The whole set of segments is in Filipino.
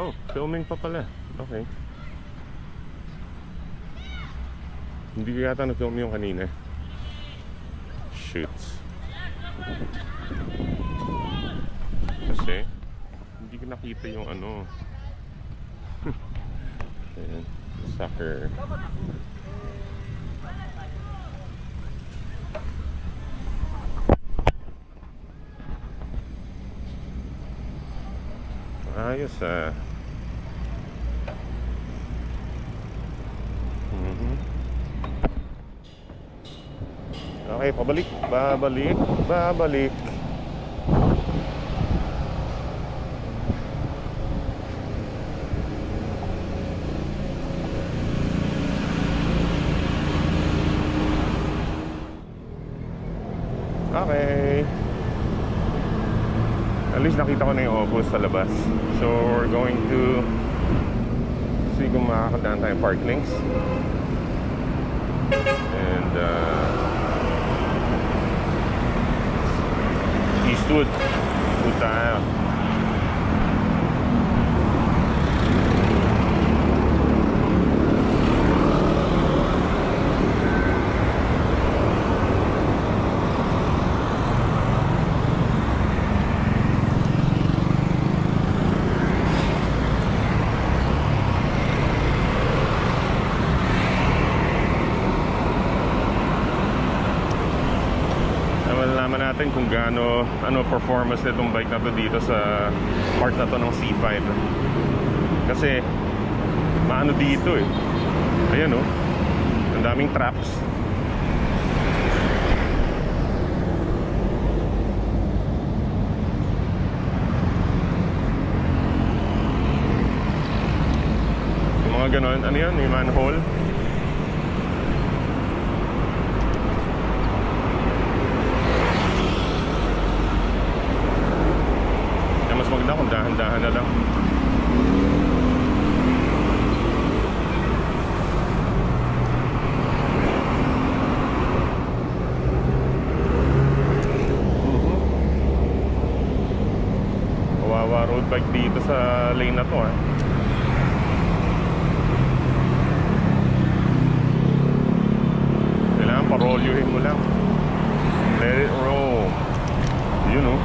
Oh, filming pa pala. Okay. Hindi ko yata na-film yung kanina. Shoot. Kasi hindi ko nakita yung ano. Ayan, soccer. Ayos ah. Okay, pabalik. Babalik. Babalik. Okay. At least nakita ko na yung Opus sa labas. So we're going to see kung makakadaan tayo Parklinks. And Eastwood. Eastwood tayo. Natin kung gaano performance nitong bike na to dito sa part na to ng C5 kasi maano dito eh. Ayan oh, ang daming traps. Yung mga ganon, ano yan, yung manhole. Maganda kung dahan-dahan na lang. Kawawa road bike dito sa lane na to eh. Kailangan parolyuhin mo lang. Let it roll. You know.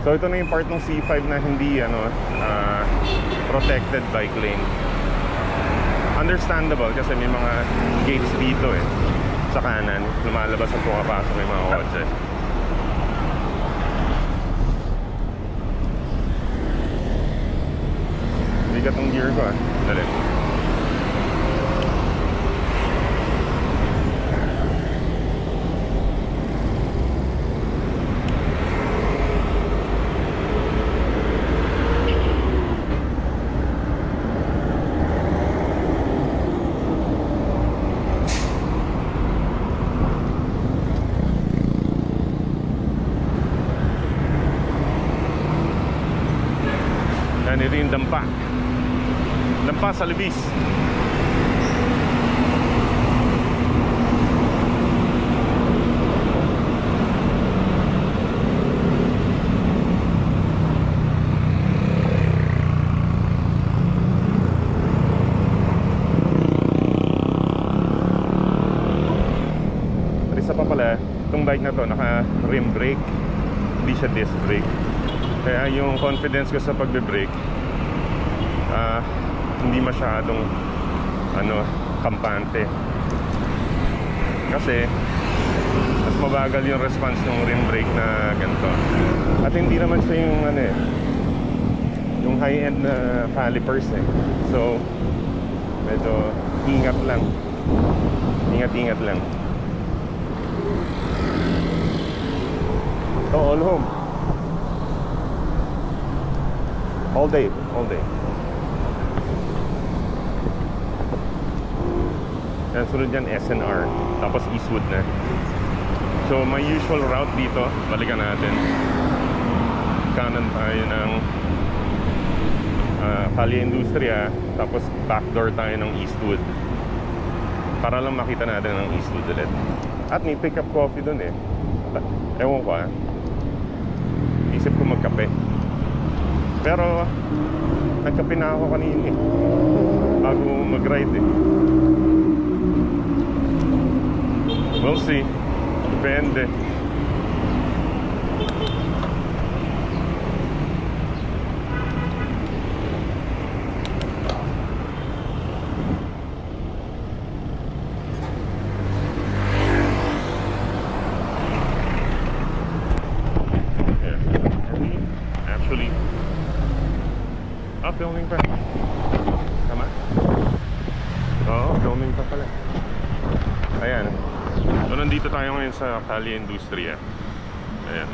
So ito na yung part ng C5 na hindi protected bike lane. Understandable kasi may mga gates dito eh sa kanan, lumalabas at pumapasok yung mga kotse. Bigat ng gear ko ah. Dali. Ito yung dampa. Dampa sa libis. Isa pa pala, itong bike na to naka rim brake, hindi siya disc brake. Kaya yung confidence ko sa pagbe-brake hindi masyadong kampante. Kasi mas mabagal yung response ng rim brake na ganito. At hindi naman siya yung yung high-end na calipers eh. So medyo ingat lang. Ingat-ingat lang. So all home. All day, all day. Ang sunod yan SNR, tapos Eastwood na. So my usual route dito, balikan natin. Kanan tayo ng Calle Industria, tapos backdoor tayo ng Eastwood para lang makita natin ang Eastwood ulit. At may pick up coffee dun eh. Ewan ko isip ko magkape, pero nagkape na ako kanina eh, bago mag-ride eh. We'll see, depende. Filming pa. Tama? Oo, filming pa pala. Ayan. So nandito tayo ngayon sa Calle Industria. Ayan.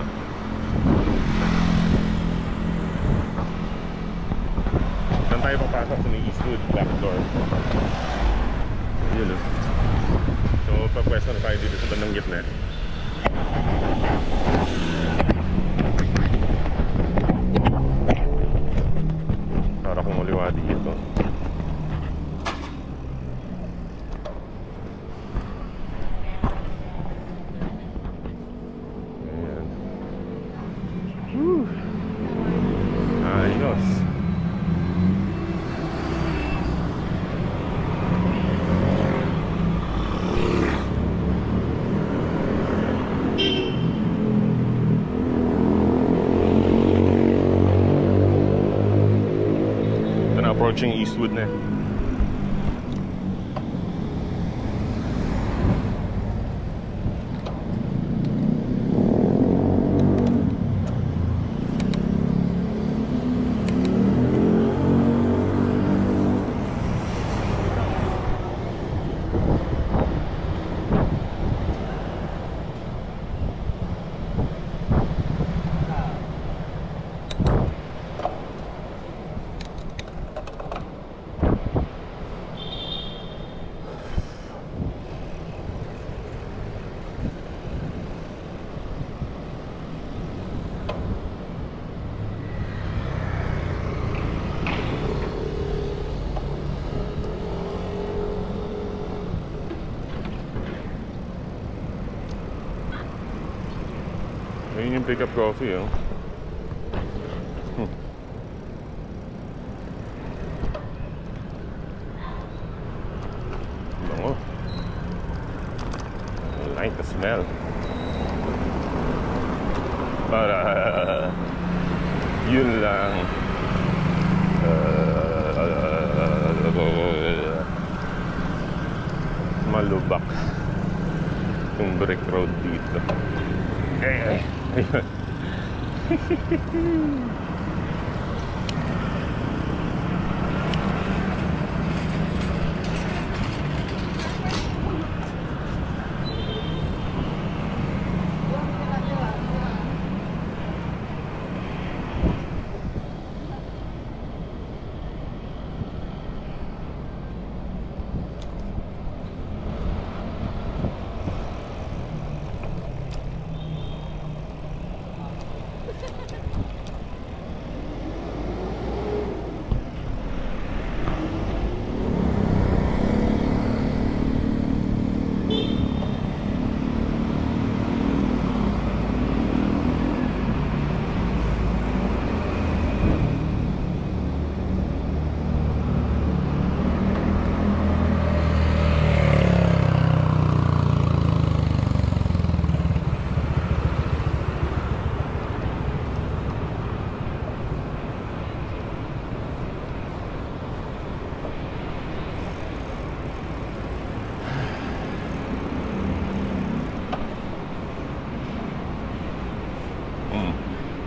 Saan tayo papasok sa may Eastwood backdoor? Yun o. So papwesto na tayo dito sa bandang gitna. Para kung uliwa dito. Ayan. Ayos. Approaching Eastwood na. Ayun yung pick up coffee oh. Bango. I like the smell. Para yun lang. Malubak yung brick road dito. Ayun.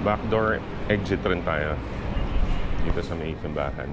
Backdoor exit rin tayo dito sa may simbahan.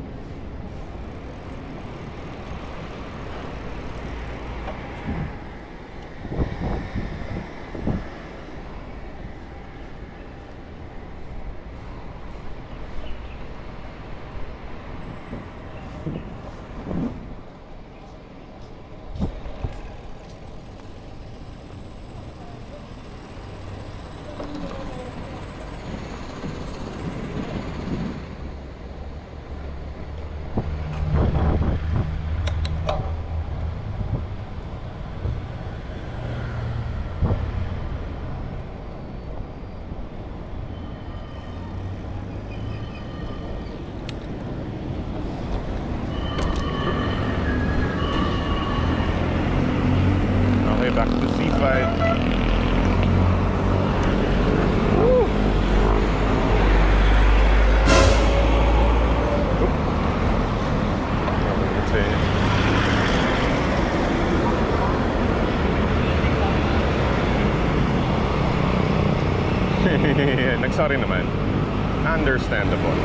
Back to C5. Woo! Oop. Nagsorry naman. Understandable.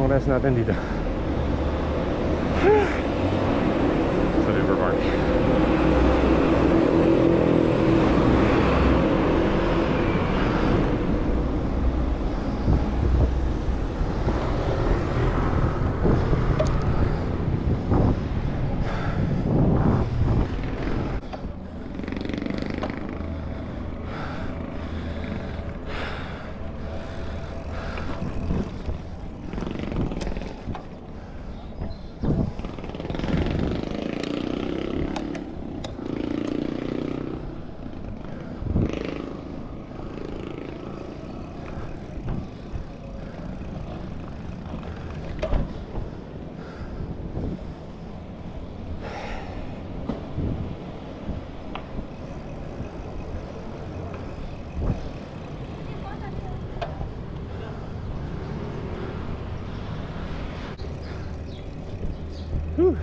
Ang rest natin dito sa River Park. Whew.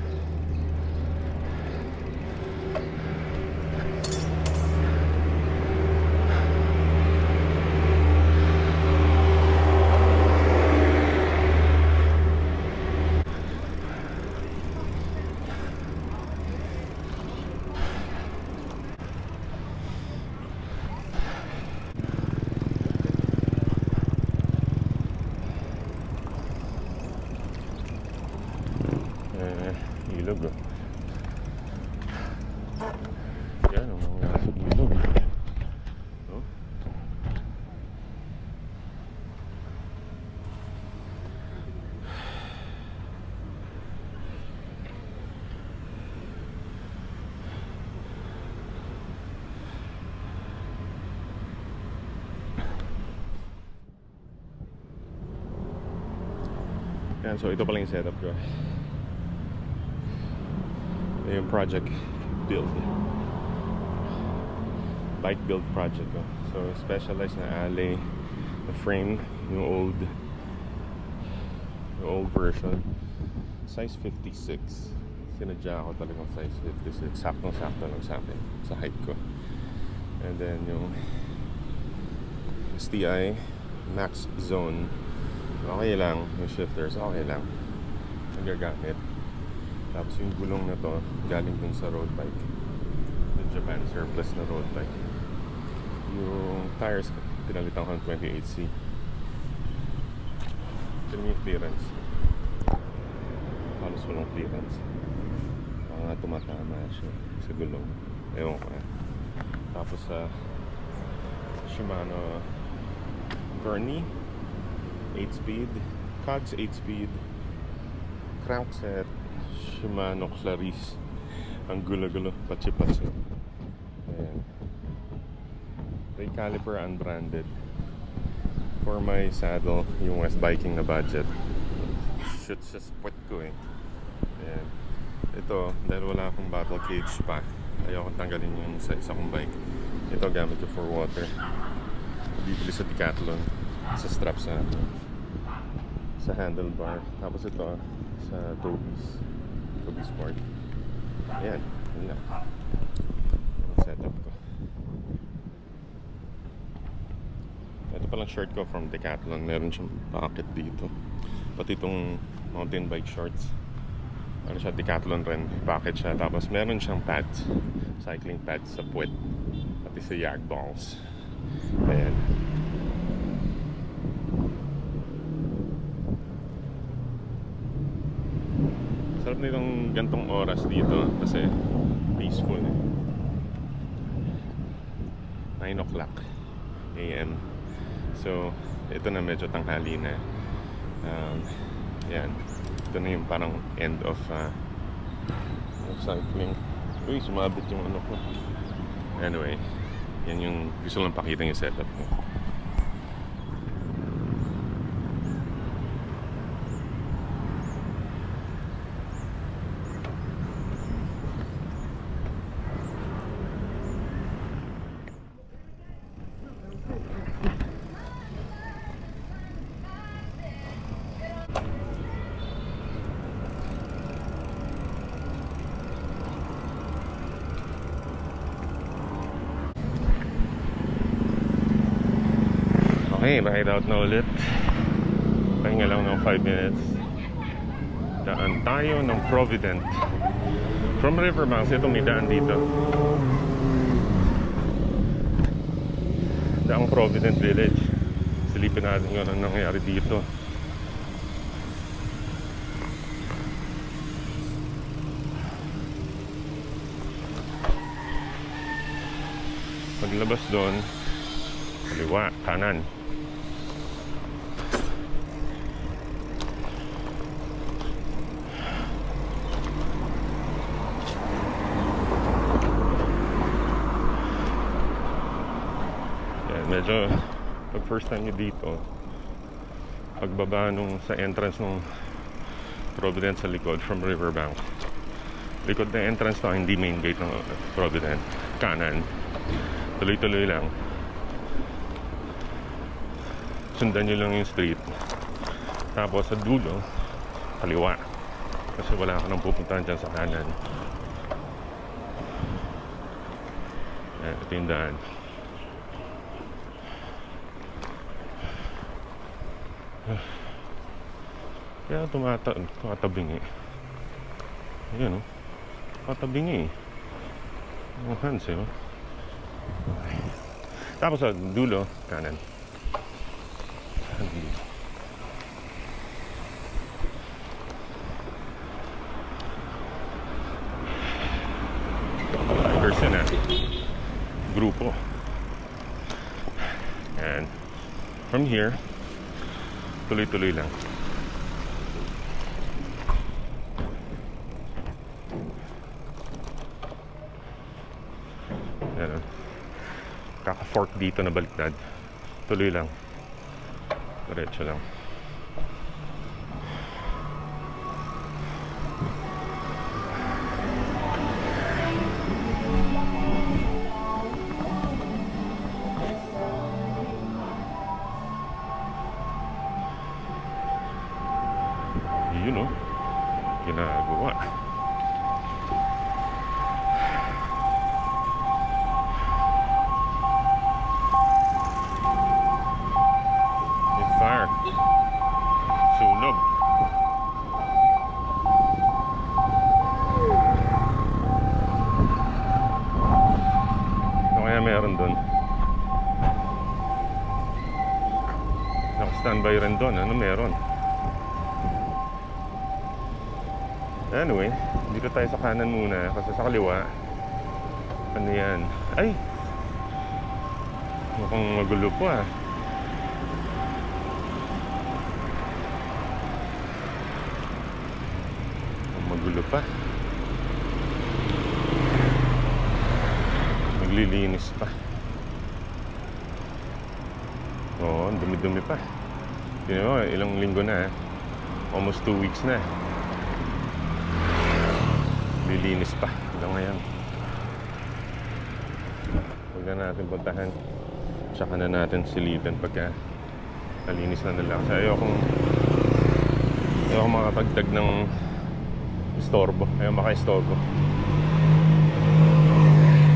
Ilog oh. Yan ang mga ilog oh. Yan, so ito pala yung setup ko. Yung project build, bike build project ko. So specialized na alley, the frame, yung old version, size 56. Sinadya ako talagang size 56, saktong-sakto lang sa akin sa height ko. And then yung STI max zone, okay lang. Yung shifters, okay lang, nagagamit. Tapos yung gulong na to galing dun sa road bike, yung Japan surplus na road bike. Yung tires pinalitan ko ng 28C. Tignan mo yung clearance, halos walang clearance. Mga tumatama siya sa gulong, ewan ko eh. Tapos sa Shimano Gurney 8-speed, cogs 8-speed, crankset Shimano Clarice. Ang gulo-gulo, patsi-patsi. Ayan. Brake caliper unbranded. For my saddle, yung West Biking na budget, shoot sa spot ko eh. Ayan. Ito, dahil wala akong battle cage pa, ayokong tanggalin yung sa isa kong bike. Ito gamit ko for water. Bibili sa Decathlon, sa strap sa handlebar. Tapos ito sa Toby's Sport. Ayan, yun lang ang setup ko. Ito palang shirt ko from Decathlon. Meron siyang pocket dito. Pati itong mountain bike shorts, ano siya, Decathlon rin, pocket siya. Tapos meron siyang pads, cycling pads sa puwet, pati sa yard balls. Ayan. Sarap nitong gantong oras dito kasi peaceful eh. 9 o'clock AM. So ito na medyo tanghali na. Yan, ito na yung parang end of cycling. Uy, sumabit yung ano ko. Anyway, yan yung gusto lang pakita yung setup ko. Okay, ride out na ulit. Pahinga lang ng 5 minutes. Daan tayo ng Provident. From Riverbanks, ito may daan dito. Daang Provident Village. Silipin natin kung ano nangyari dito. Paglabas doon, kaliwa, kanan. Medyo pag first time nyo dito, pagbaba nung sa entrance nung Provident sa likod from Riverbank, likod na entrance to, hindi main gate ng Provident, kanan, tuloy-tuloy lang, sundan nyo lang yung street, tapos sa dulo kaliwa, kasi wala ka nang pupuntahan dyan sa kanan. Ito yung daan. Kaya tumatabingi. Ayan o, tumatabingi. Ang hands eh. Tapos sa dulo, kanan. Person na grupo. And from here, tuloy-tuloy lang. Yan. Kaka-fork dito na baliktad. Tuloy lang. Diretso lang. Yun o, ginagawa. May fire. Sunog. Ano kaya meron doon? Naka-standby rin doon. Ano meron? Anyway, dito tayo sa kanan muna kasi sa kaliwa, ano yan? Ay! Mukhang magulo po ah. Magulo pa. Naglilinis pa. Oo, dumi-dumi pa. Tignan mo, ilang linggo na. Almost 2 weeks na. Lilinis pa hanggang ngayon. Huwag na natin puntahan. Tsaka na natin silipin pagka nalinis na nila. Kasi ayokong makapagdag ng istorbo. Ayaw maka-istorbo.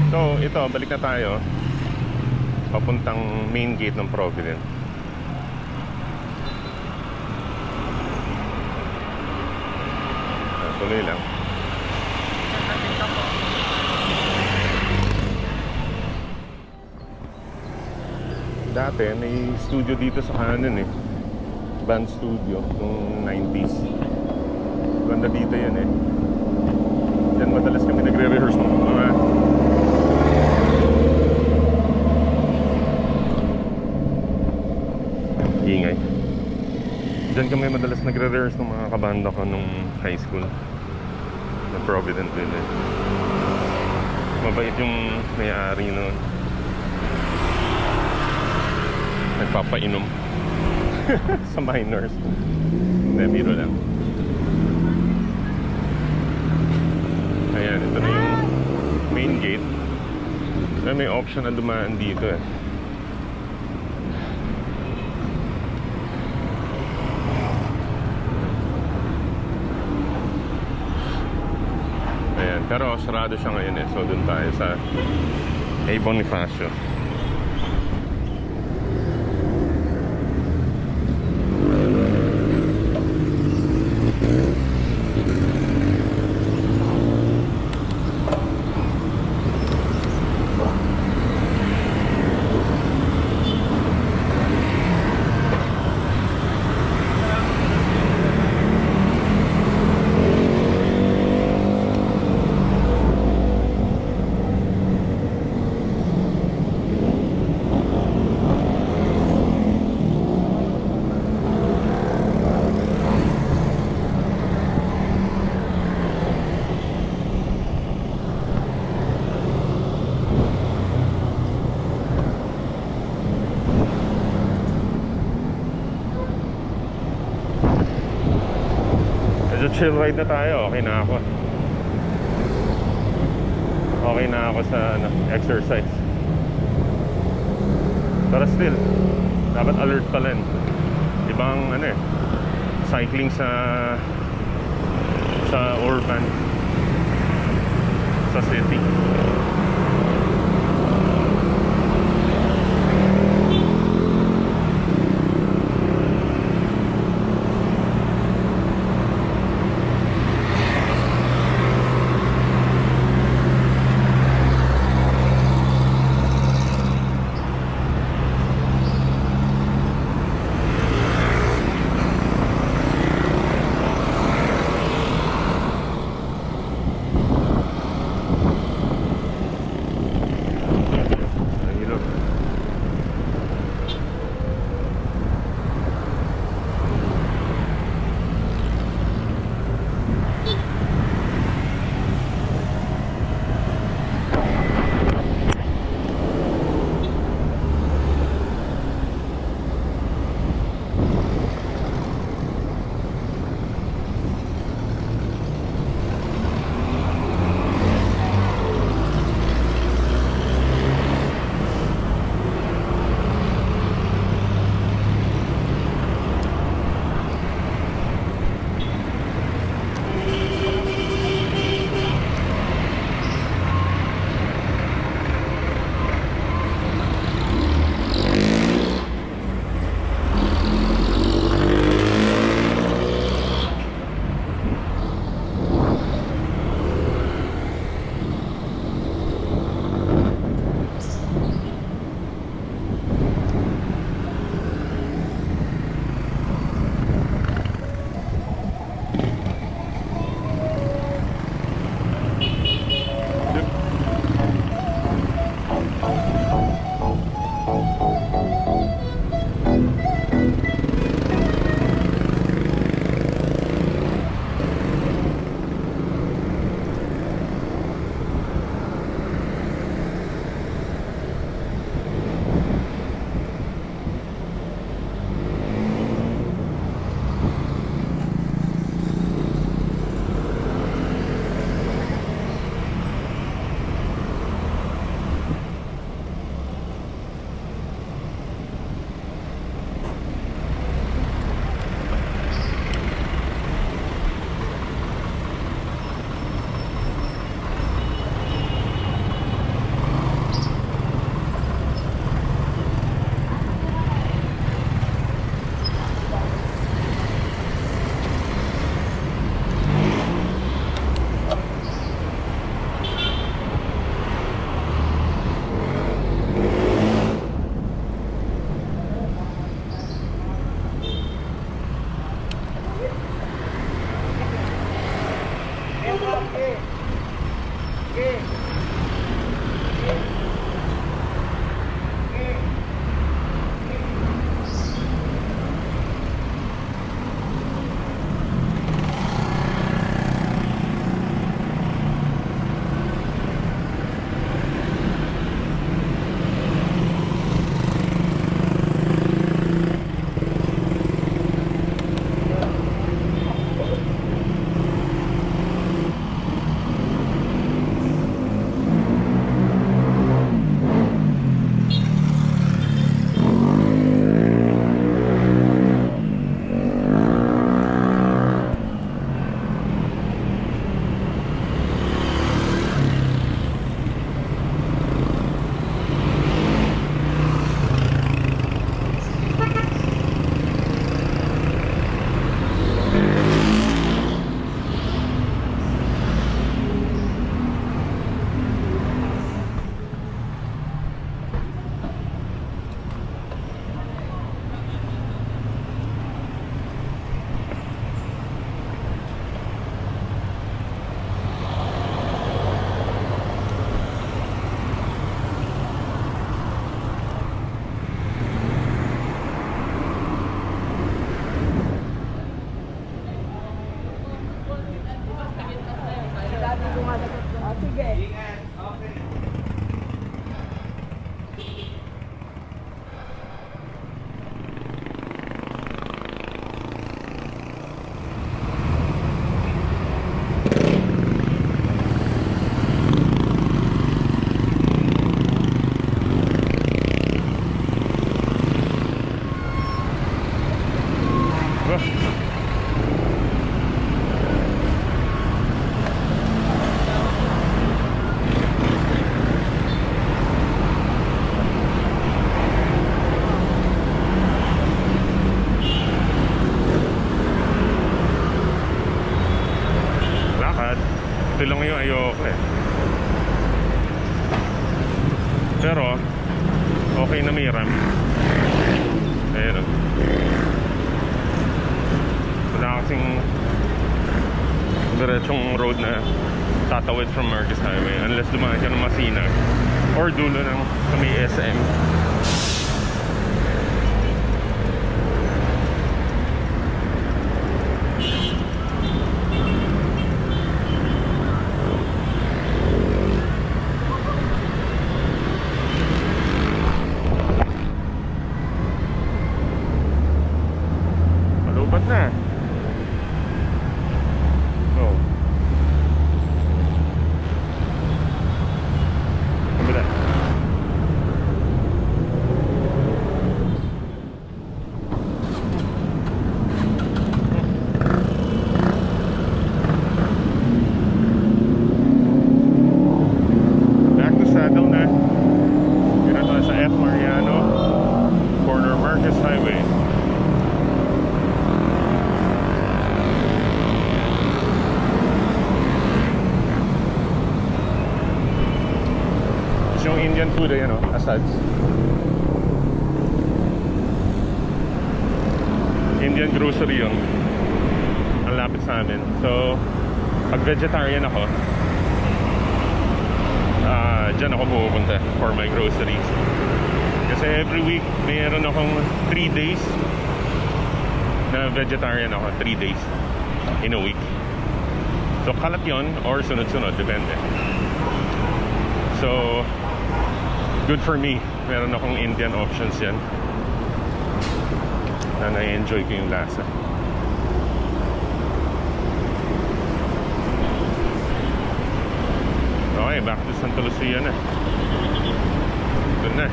So ito, balik na tayo papuntang main gate ng Provident. Tuloy lang. Dati may studio dito sa kanan eh, band studio nung 90s. Ganda dito yan eh. Diyan madalas kami nagre-rehearse ng mga ingay. Diyan kami madalas nagre-rehearse ng mga kabanda ko nung high school na Provident Village. Mabait yung may-ari noon. Nagpapainom sa minors. Hindi, biro lang. Ayan, ito na yung main gate. May option na dumaan dito eh. Ayan, pero sarado siya ngayon eh. So dun tayo sa A. Bonifacio. medyo chill ride na tayo. Okay na ako. Okay na ako sa exercise. Pero still, dapat alert pa rin. Ibang cycling sa urban, sa city. Ito lang yung ayoko eh. Pero okay na may RAM. Ayun o. Wala kasing diretsong road na tatawid from Marcos Highway unless dumaan siya ng Masina or dulo ng sa may SM. Malubat na. Oh. Kabila. Back to Saddle na. Dito na sa F. Mariano, corner Marcos Highway. Yung Indian food ay Asad's. Indian grocery yun. Ang lapit sa amin. So, pag vegetarian ako, dyan ako pupunta for my groceries. Kasi every week, mayroon akong 3 days na vegetarian ako. 3 days in a week. So, kalat yun or sunod-sunod. Depende. So, good for me. Meron akong Indian options yan na na-enjoy ko yung lasa. Okay, back to Santa Lucia na. Ito na.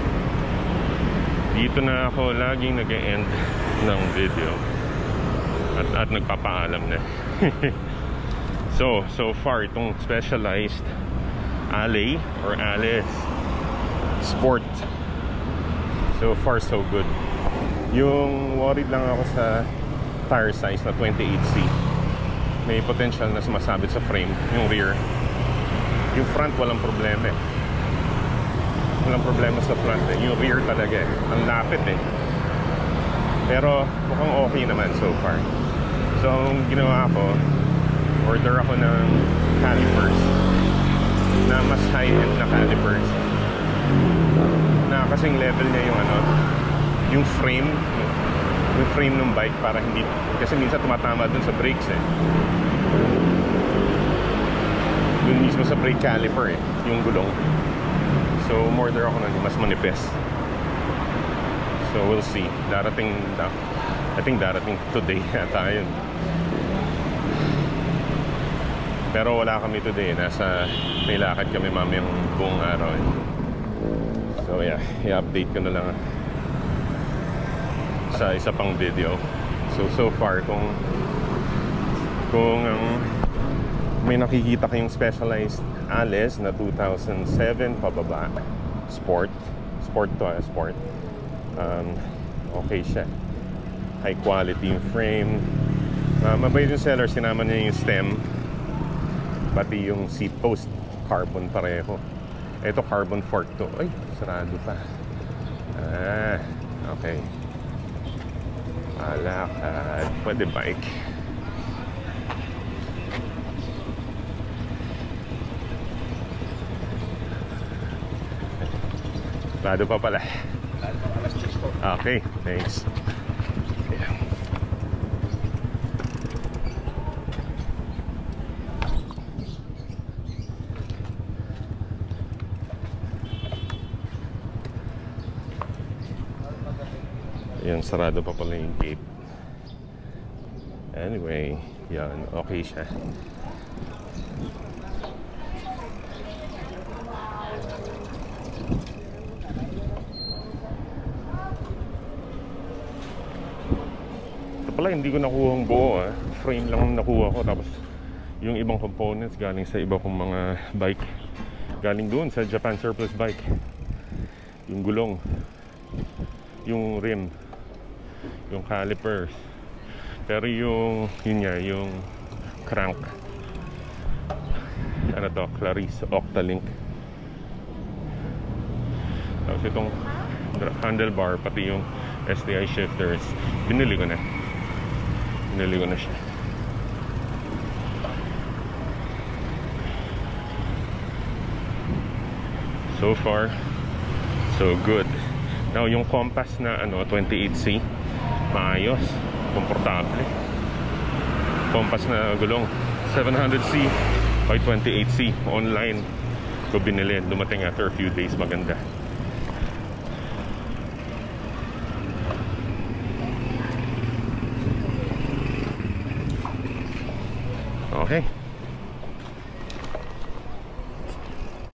Dito na ako laging nag-e-end ng video at nagpapaalam na. So far itong Specialized Alley or Alice Sport, so far so good. Yung worried lang ako sa tire size na 28C. May potential na sumasabit sa frame yung rear. Yung front walang problema eh. Walang problema sa front eh. Yung rear talaga eh. Ang lapit eh. Pero mukhang okay naman so far. So ang ginawa ko, order ako ng calipers na mas high-end na calipers na kasing level niya yung frame ng bike para hindi, kasi minsan tumatama dun sa brakes eh, dun mismo sa brake caliper eh, yung gulong. So umorder ako ng mas manipis. So we'll see. Darating I think darating today yata yun. Pero wala kami today. May lakad kami mamayang buong araw eh. So yeah, i-update ko na lang sa isa pang video. So far kung may nakikita kayong Specialized Alice na 2007 pababa, sport to sport, okay siya, high quality yung frame, mabait yung seller, sinama niya yung stem, pati yung seat post carbon pareho. Ito carbon fork to. Ay, sarado pa. Okay. Alakad. Pwede bike. Sarado pa pala. Okay, thanks. Yan, sarado pa pala yung gate. Anyway, yan, okay siya. Ito pala, hindi ko nakuha ang buo frame lang nakuha ko, tapos yung ibang components galing sa iba kong mga bike, galing doon sa Japan Surplus Bike. Yung gulong, yung rim, yung calipers, pero yung crank ano to, Clarice Octalink. Tapos itong handlebar, pati yung STI shifters, binili ko na siya. So far so good. Now yung Compass na 28C, maayos, komportable. Compass na gulong 700C by 28C, online ko binili, dumating after a few days. Maganda. Okay.